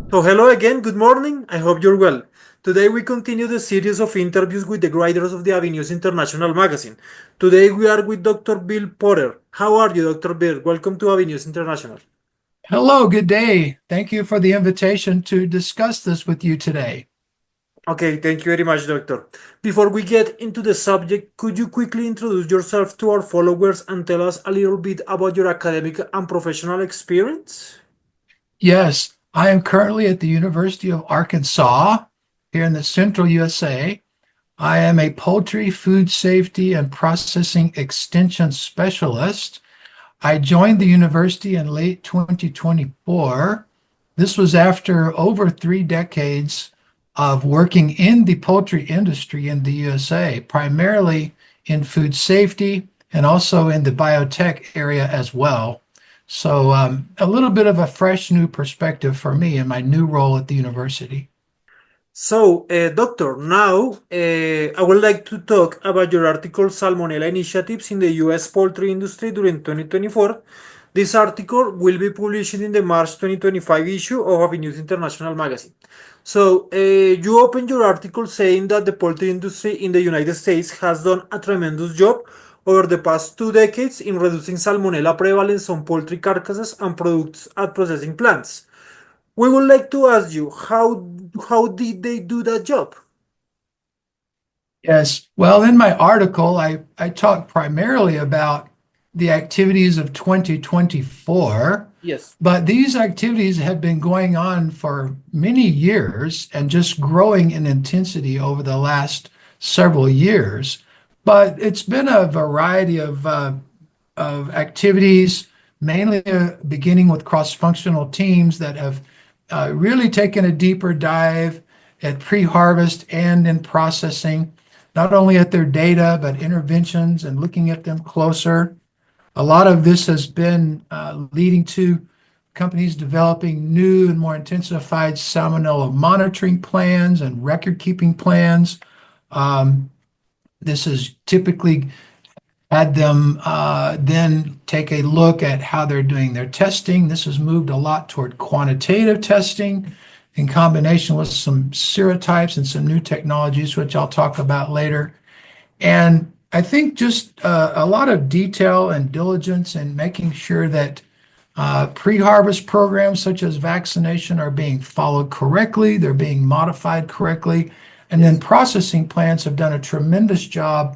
So, hello again, good morning. I hope you're well. Today, we continue the series of interviews with the writers of the aviNews International magazine. Today, we are with Dr. Bill Potter. How are you, Dr. Bill? Welcome to aviNews International. Hello, good day. Thank you for the invitation to discuss this with you today. Okay, thank you very much, Doctor. Before we get into the subject, could you quickly introduce yourself to our followers and tell us a little bit about your academic and professional experience? Yes, I am currently at the University of Arkansas here in the central USA. I am a poultry food safety and processing extension specialist. I joined the university in late 2024. This was after over 3 decades of working in the poultry industry in the USA, primarily in food safety and also in the biotech area as well. So, a little bit of a fresh new perspective for me in my new role at the university. So, Doctor, now I would like to talk about your article Salmonella Initiatives in the US poultry industry during 2024. This article will be published in the March 2025 issue of aviNews International magazine. So, you opened your article saying that the poultry industry in the United States has done a tremendous job over the past 2 decades in reducing salmonella prevalence on poultry carcasses and products at processing plants. We would like to ask you how did they do that job? Yes. Well, in my article, I talk primarily about the activities of 2024, Yes. but these activities have been going on for many years and just growing in intensity over the last several years. But it's been a variety of activities, mainly beginning with cross-functional teams that have really taken a deeper dive at pre-harvest and in processing, not only at their data, but interventions and looking at them closer. A lot of this has been leading to companies developing new and more intensified salmonella monitoring plans and record-keeping plans. Um, this is typically had them then take a look at how they're doing their testing. This has moved a lot toward quantitative testing in combination with some serotypes and some new technologies, which I'll talk about later. And I think just a lot of detail and diligence in making sure that pre-harvest programs such as vaccination are being followed correctly, they're being modified correctly, and then Yes. processing plants have done a tremendous job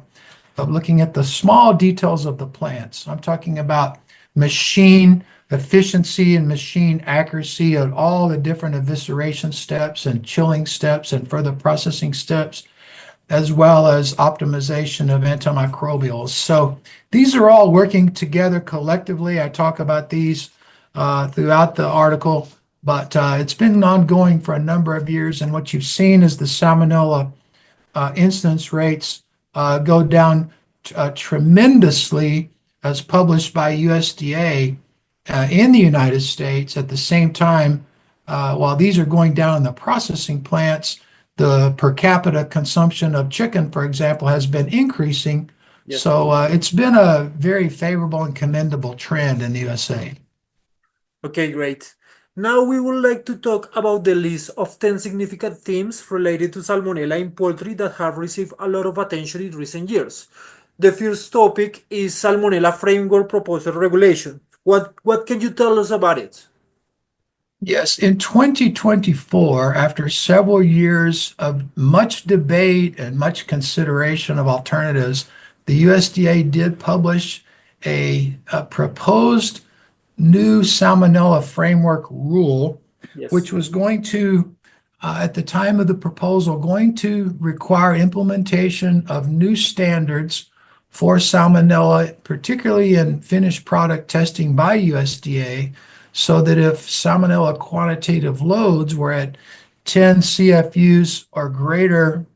of looking at the small details of the plants. I'm talking about machine efficiency and machine accuracy at all the different evisceration steps and chilling steps and further processing steps, as well as optimization of antimicrobials. So these are all working together collectively. I talk about these throughout the article, but it's been ongoing for a number of years. And what you've seen is the salmonella incidence rates go down tremendously as published by USDA in the United States. At the same time, while these are going down in the processing plants, the per capita consumption of chicken, for example, has been increasing. Yes. So it's been a very favorable and commendable trend in the USA. Okay, great. Now we would like to talk about the list of 10 significant themes related to salmonella in poultry that have received a lot of attention in recent years. The first topic is Salmonella Framework Proposal Regulation. What can you tell us about it? Yes, in 2024, after several years of much debate and much consideration of alternatives, the USDA did publish a proposed new Salmonella Framework Rule, Yes. which was going to, at the time of the proposal, going to require implementation of new standards for Salmonella, particularly in finished product testing by USDA, so that if Salmonella quantitative loads were at 10 CFUs or greater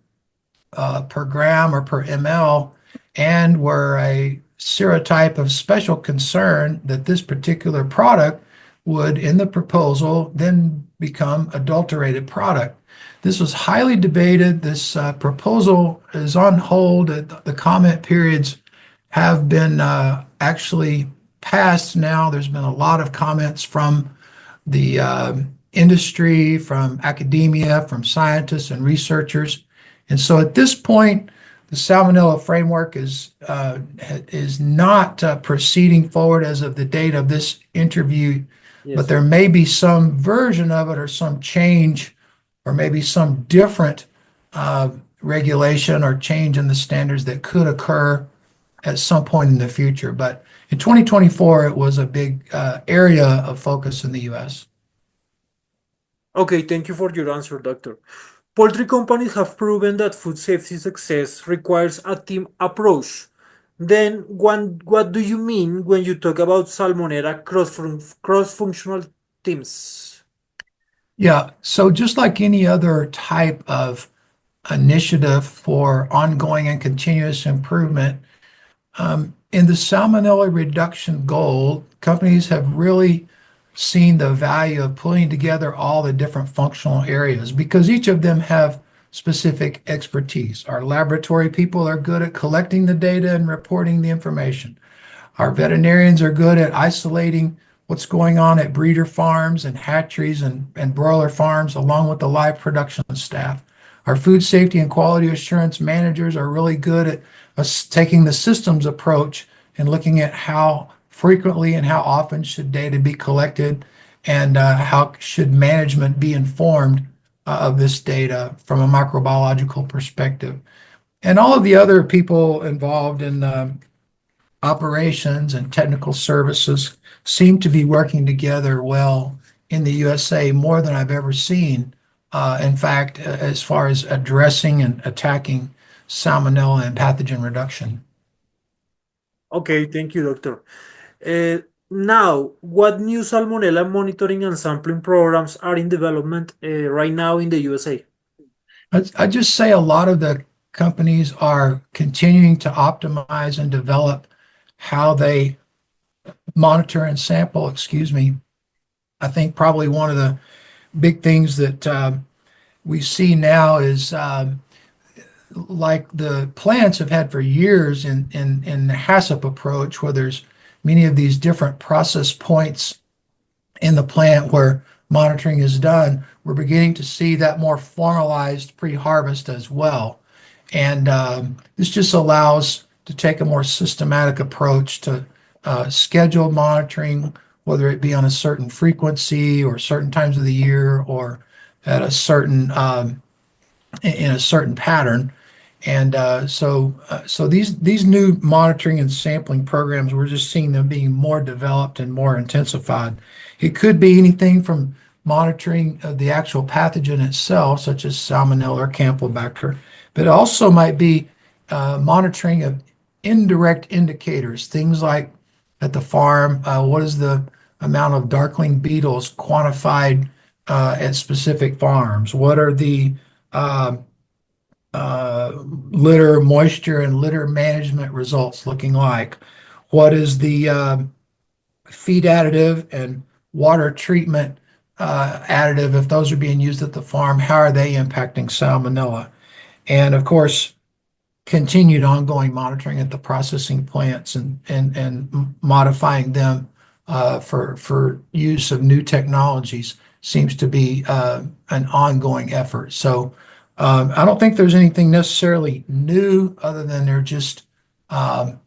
per gram or per ml and were a serotype of special concern, that this particular product would, in the proposal, then become adulterated product. This was highly debated. This proposal is on hold. The comment periods have been actually passed now. There's been a lot of comments from the industry, from academia, from scientists and researchers. And so at this point, the Salmonella framework is not proceeding forward as of the date of this interview, but Yes. there may be some version of it or some change or maybe some different uh, regulation or change in the standards that could occur at some point in the future. But in 2024, it was a big area of focus in the US. Okay, thank you for your answer, doctor. Poultry companies have proven that food safety success requires a team approach. Then, what do you mean when you talk about Salmonella cross-functional teams? Yeah, so just like any other type of initiative for ongoing and continuous improvement, in the salmonella reduction goal, companies have really seen the value of pulling together all the different functional areas because each of them have specific expertise. Our laboratory people are good at collecting the data and reporting the information. Our veterinarians are good at isolating what's going on at breeder farms and hatcheries and broiler farms, along with the live production staff. Our food safety and quality assurance managers are really good at us taking the systems approach and looking at how frequently and how often should data be collected and how should management be informed of this data from a microbiological perspective. And all of the other people involved in operations and technical services seem to be working together well in the USA more than I've ever seen. In fact, as far as addressing and attacking salmonella and pathogen reduction. Okay, thank you, doctor. Uh, Now, what new Salmonella monitoring and sampling programs are in development right now in the USA? I just say a lot of the companies are continuing to optimize and develop how they monitor and sample, excuse me. I think probably one of the big things that we see now is like the plants have had for years in the HACCP approach, where there's many of these different process points in the plant where monitoring is done. We're beginning to see that more formalized pre-harvest as well. And this just allows to take a more systematic approach to scheduled monitoring, whether it be on a certain frequency or certain times of the year or at a certain in a certain pattern. And so these new monitoring and sampling programs, we're just seeing them being more developed and more intensified. It could be anything from monitoring of the actual pathogen itself, such as Salmonella or Campylobacter, but it also might be monitoring of indirect indicators, things like at the farm, what is the amount of darkling beetles quantified at specific farms? What are the uh, litter moisture and litter management results looking like? What is the feed additive and water treatment additive, if those are being used at the farm? How are they impacting salmonella? And of course, continued ongoing monitoring at the processing plants and modifying them for use of new technologies seems to be an ongoing effort. So I don't think there's anything necessarily new other than they're just um,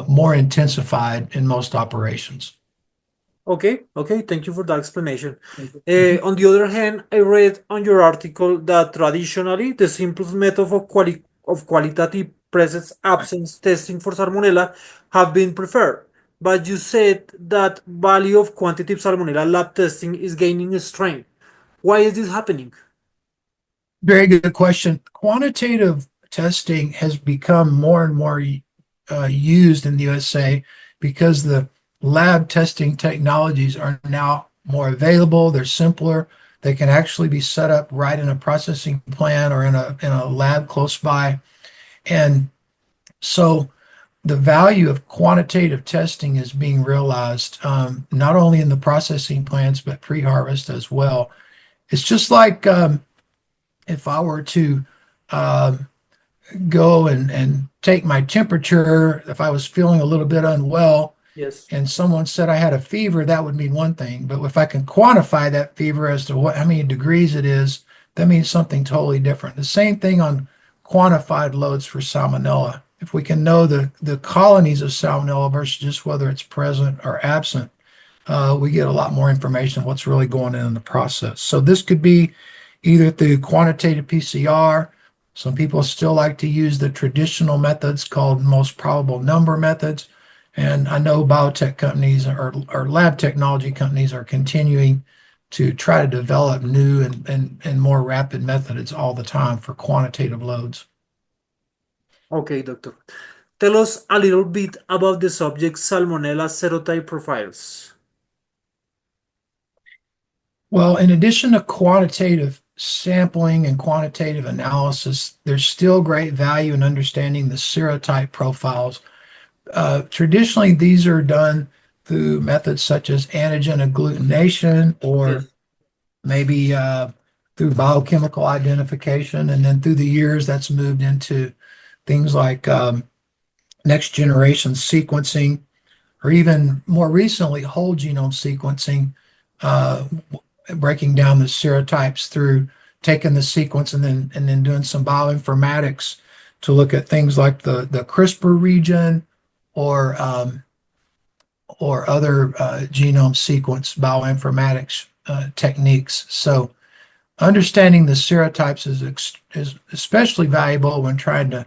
more intensified in most operations. Okay, okay, thank you for that explanation. On the other hand, I read on your article that traditionally the simplest method of qualitative presence absence testing for Salmonella have been preferred. But you said that value of quantitative Salmonella lab testing is gaining strength. Why is this happening? Very good question. Quantitative testing has become more and more used in the USA because the lab testing technologies are now more available. They're simpler. They can actually be set up right in a processing plant or in a lab close by. And so the value of quantitative testing is being realized not only in the processing plants but pre-harvest as well. It's just like if I were to uh, go and take my temperature, if I was feeling a little bit unwell, Yes. and someone said I had a fever, that would mean one thing. But if I can quantify that fever as to how many degrees it is, that means something totally different. The same thing on quantified loads for salmonella. If we can know the colonies of salmonella versus just whether it's present or absent, we get a lot more information on what's really going on in the process. So this could be either through quantitative PCR. Some people still like to use the traditional methods called most probable number methods. And I know biotech companies or lab technology companies are continuing to try to develop new and more rapid methods all the time for quantitative loads. Okay, doctor. Tell us a little bit about the subject Salmonella serotype profiles. Well, in addition to quantitative sampling and quantitative analysis, there's still great value in understanding the serotype profiles. Traditionally, these are done through methods such as antigen agglutination or Yes. maybe through biochemical identification. And then through the years, that's moved into things like next generation sequencing, or even more recently, whole genome sequencing, uh, breaking down the serotypes through taking the sequence and then doing some bioinformatics to look at things like the CRISPR region or or other genome sequence bioinformatics techniques. So understanding the serotypes is especially valuable when trying to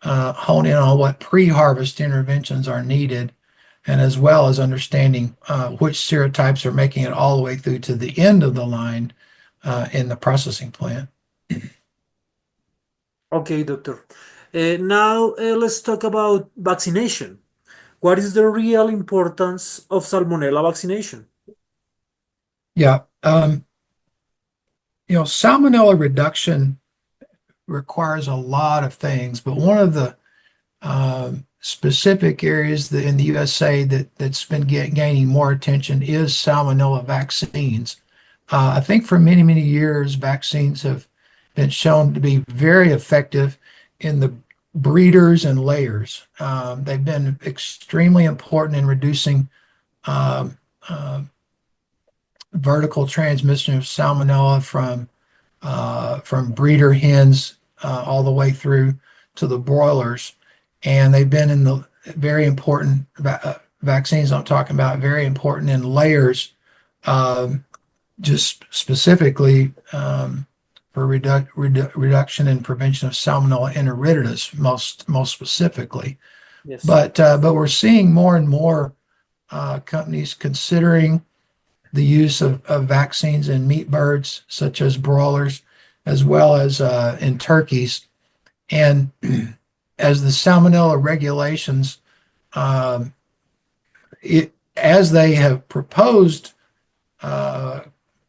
hone in on what pre-harvest interventions are needed, and as well as understanding which serotypes are making it all the way through to the end of the line in the processing plant. Okay, doctor. Now let's talk about vaccination. What is the real importance of Salmonella vaccination? Yeah, salmonella reduction requires a lot of things, but one of the specific areas in the USA that's been gaining more attention is salmonella vaccines. I think for many, many years, vaccines have been shown to be very effective in the breeders and layers. They've been extremely important in reducing um, uh, vertical transmission of salmonella from breeder hens all the way through to the broilers. And they've been in the very important vaccines I'm talking about, very important in layers, um, just specifically for reduction and prevention of Salmonella enteritidis, most specifically. Yes. But we're seeing more and more companies considering the use of vaccines in meat birds, such as broilers, as well as in turkeys. And as the salmonella regulations, um, as they have proposed, uh,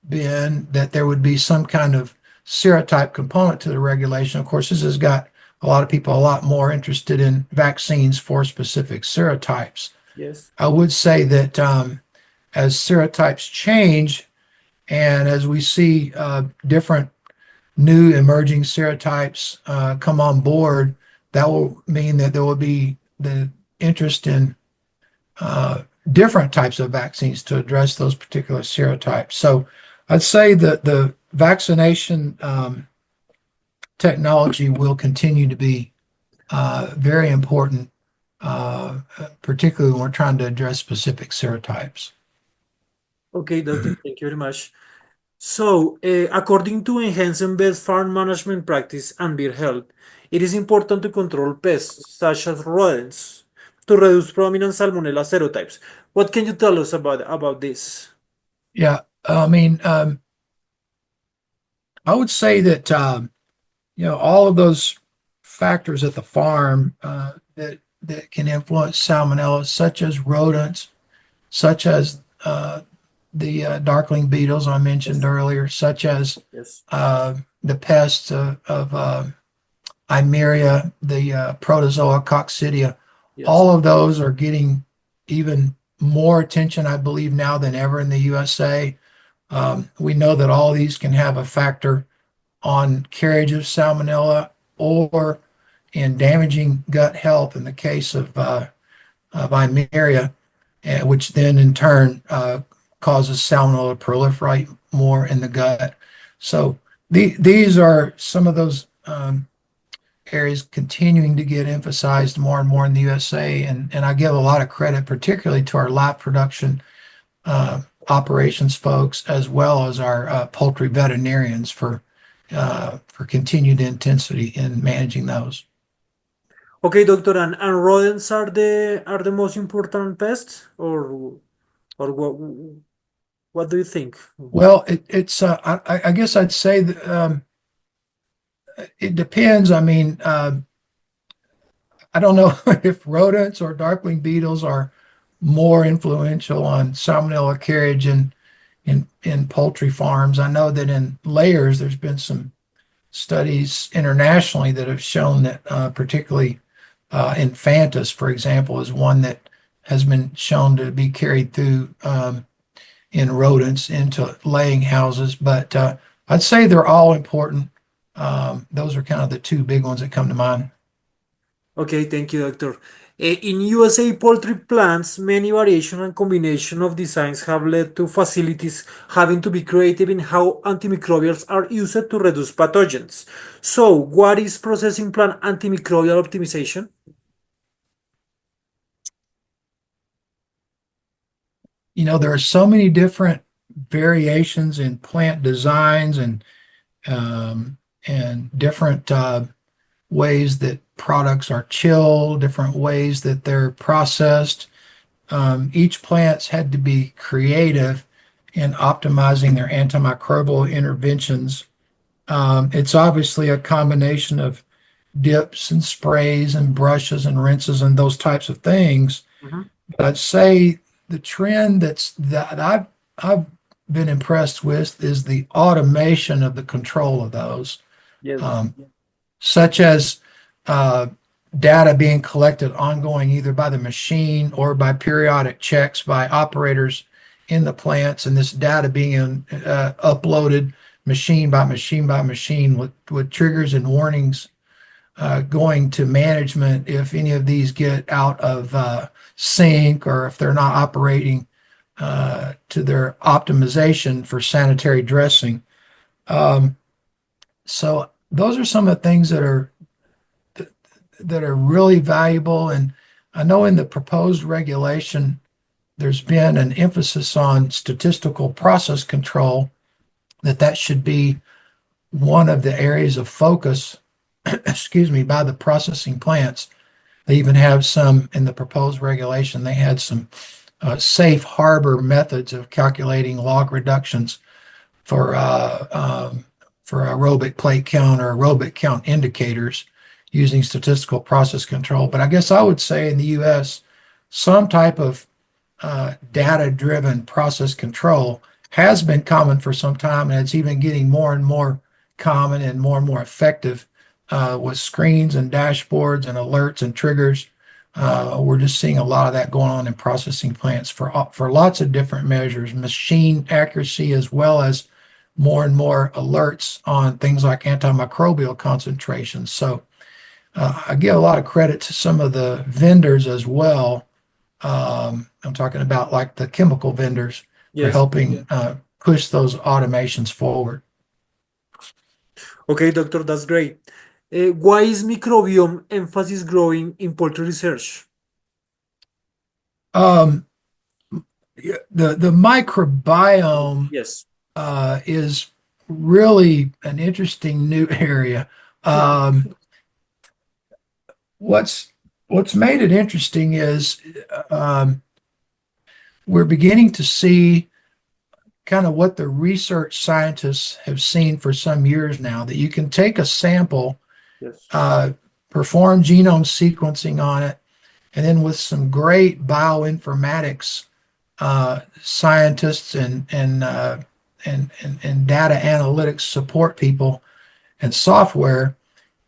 been that there would be some kind of serotype component to the regulation. Of course, this has got a lot of people a lot more interested in vaccines for specific serotypes. Yes. I would say that as serotypes change, and as we see different new emerging serotypes come on board, that will mean that there will be the interest in uh, different types of vaccines to address those particular serotypes. So I'd say that the vaccination technology will continue to be very important, particularly when we're trying to address specific serotypes. Okay, doctor. Thank you very much. So, according to enhancing best farm management practice and beer health, it is important to control pests such as rodents to reduce prominent Salmonella serotypes. What can you tell us about this? Yeah, I mean, I would say that all of those factors at the farm that can influence salmonella, such as rodents, such as the darkling beetles I mentioned Yes. earlier, such as Yes. the pests of Eimeria, the protozoa coccidia. Yes. All of those are getting even more attention, I believe, now than ever in the USA. We know that all these can have a factor on carriage of salmonella or in damaging gut health in the case of Eimeria. which then in turn causes salmonella to proliferate more in the gut. So these are some of those areas continuing to get emphasized more and more in the USA. And I give a lot of credit, particularly to our live production operations folks, as well as our poultry veterinarians for continued intensity in managing those. Okay, doctor, and rodents are the most important pests, or what do you think? Well, it's I guess I'd say that, it depends. I mean, I don't know if rodents or darkling beetles are more influential on salmonella carriage in poultry farms. I know that in layers, there's been some studies internationally that have shown that, particularly Infantis, for example, is one that has been shown to be carried through in rodents into laying houses. But I'd say they're all important. Those are kind of the two big ones that come to mind. Okay, thank you, doctor. In USA poultry plants, many variation and combination of designs have led to facilities having to be creative in how antimicrobials are used to reduce pathogens. So, what is processing plant antimicrobial optimization? There are so many different variations in plant designs and different ways that products are chilled, different ways that they're processed. Each plant's had to be creative in optimizing their antimicrobial interventions. It's obviously a combination of dips and sprays and brushes and rinses and those types of things. Mhm. But I'd say the trend that I've been impressed with is the automation of the control of those, Yes. um, such as uh, data being collected ongoing either by the machine or by periodic checks by operators in the plants, and this data being uploaded machine by machine by machine with triggers and warnings going to management if any of these get out of sync or if they're not operating to their optimization for sanitary dressing. Um, so those are some of the things that are really valuable. And I know in the proposed regulation, there's been an emphasis on statistical process control, that should be one of the areas of focus, excuse me, by the processing plants. They even have some in the proposed regulation. They had some safe harbor methods of calculating log reductions for for aerobic plate count or aerobic count indicators using statistical process control. But I guess I would say in the U.S., some type of data-driven process control has been common for some time, and it's even getting more and more common and more effective with screens and dashboards and alerts and triggers. We're just seeing a lot of that going on in processing plants for lots of different measures, machine accuracy, as well as more and more alerts on things like antimicrobial concentrations. So I give a lot of credit to some of the vendors as well. I'm talking about like the chemical vendors for Yes. helping push those automations forward. Okay, doctor, that's great. Why is microbiome emphasis growing in poultry research? Um, the microbiome Yes. is really an interesting new area. Um, what's what's made it interesting is um, we're beginning to see kind of what the research scientists have seen for some years now, that you can take a sample, Yes. uh, perform genome sequencing on it, and then with some great bioinformatics scientists and data analytics support people and software,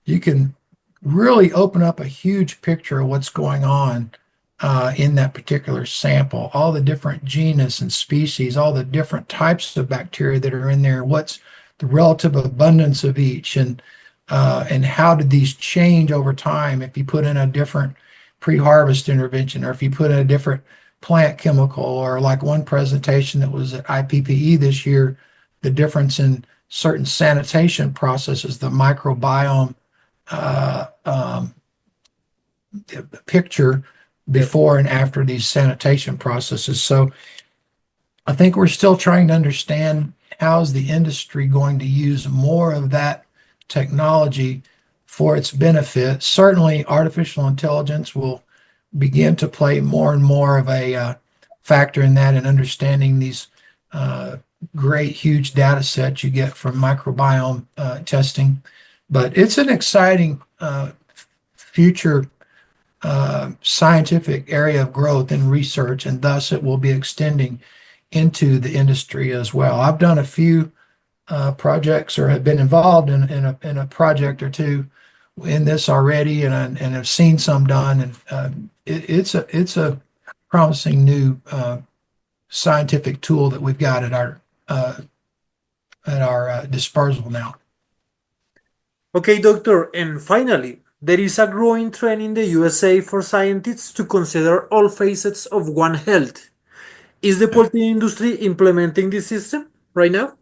you can really open up a huge picture of what's going on in that particular sample, all the different genus and species, all the different types of bacteria that are in there, what's the relative abundance of each, and how did these change over time if you put in a different pre-harvest intervention or if you put in a different plant chemical, or like one presentation that was at IPPE this year, the difference in certain sanitation processes, the microbiome uh, um, picture Yes. before and after these sanitation processes. So I think we're still trying to understand how is the industry going to use more of that technology for its benefit. Certainly, artificial intelligence will begin to play more and more of a factor in that, and understanding these uh, great, huge data sets you get from microbiome testing. But it's an exciting future scientific area of growth and research, and thus it will be extending into the industry as well. I've done a few projects, or have been involved in a project or two in this already, and have seen some done, and it's a promising new scientific tool that we've got uh, at our disposal now. Okay, doctor. And finally, there is a growing trend in the USA for scientists to consider all facets of One Health. Is the poultry industry implementing this system right now?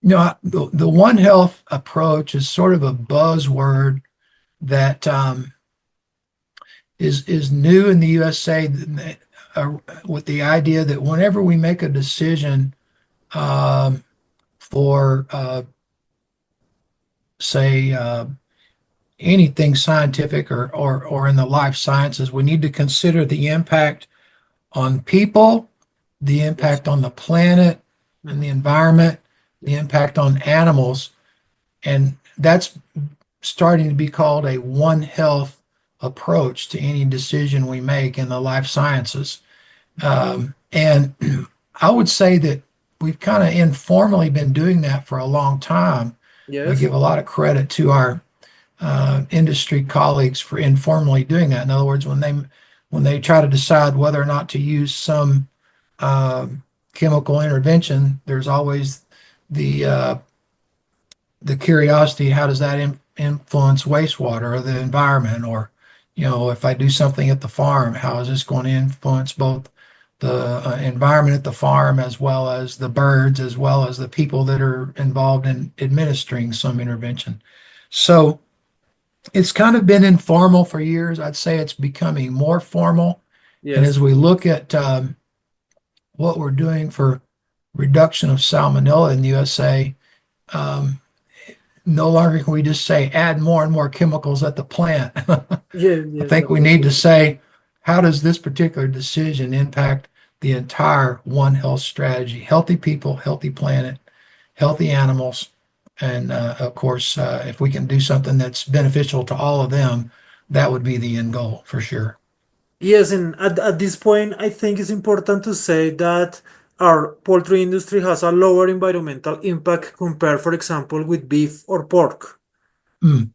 The One Health approach is sort of a buzzword that is new in the USA, with the idea that whenever we make a decision for, say, anything scientific, or in the life sciences, we need to consider the impact on people, the Yes. impact on the planet and the Mhm. environment, the impact on animals, and that's starting to be called a One Health approach to any decision we make in the life sciences. And I would say that we've kind of informally been doing that for a long time. I Yes. give a lot of credit to our industry colleagues for informally doing that. In other words, when they try to decide whether or not to use some uh, chemical intervention, there's always the the curiosity: how does that influence wastewater or the environment? Or, if I do something at the farm, how is this going to influence both the environment at the farm, as well as the birds, as well as the people that are involved in administering some intervention? So it's kind of been informal for years. I'd say it's becoming more formal. And Yes. as we look at what we're doing for reduction of salmonella in the USA, um, no longer can we just say add more and more chemicals at the plant. Yes. I Yes, think we doctor. need to say, how does this particular decision impact the entire One Health strategy? Healthy people, healthy planet, healthy animals. And of course, if we can do something that's beneficial to all of them, that would be the end goal for sure. Yes, and at this point, I think it's important to say that our poultry industry has a lower environmental impact compared, for example, with beef or pork. Mm.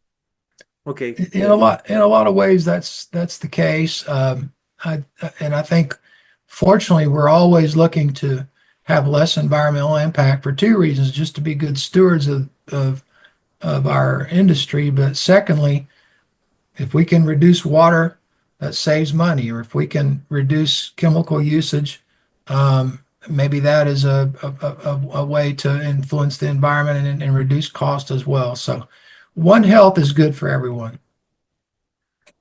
Okay, In yes. a lot of ways, that's the case. I and I think, fortunately, we're always looking to have less environmental impact for two reasons: just to be good stewards of our industry, but secondly, if we can reduce water, that saves money, or if we can reduce chemical usage, maybe that is a way to influence the environment, and reduce cost as well. So, One Health is good for everyone.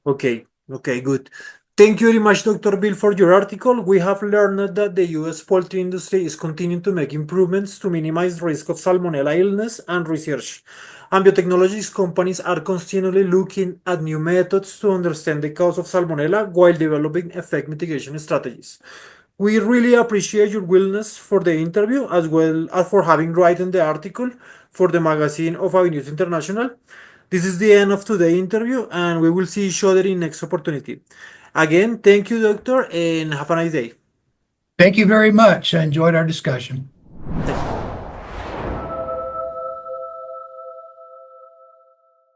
Okay, okay, good. Thank you very much, Dr. Bill, for your article. We have learned that the US poultry industry is continuing to make improvements to minimize risk of salmonella illness and research. And biotechnologies companies are continually looking at new methods to understand the cause of salmonella while developing effect mitigation strategies. We really appreciate your willingness for the interview as well as for having written the article for the magazine of aviNews International. This is the end of today's interview and we will see each other in next opportunity. Again, thank you, doctor, and have a nice day. Thank you very much. I enjoyed our discussion.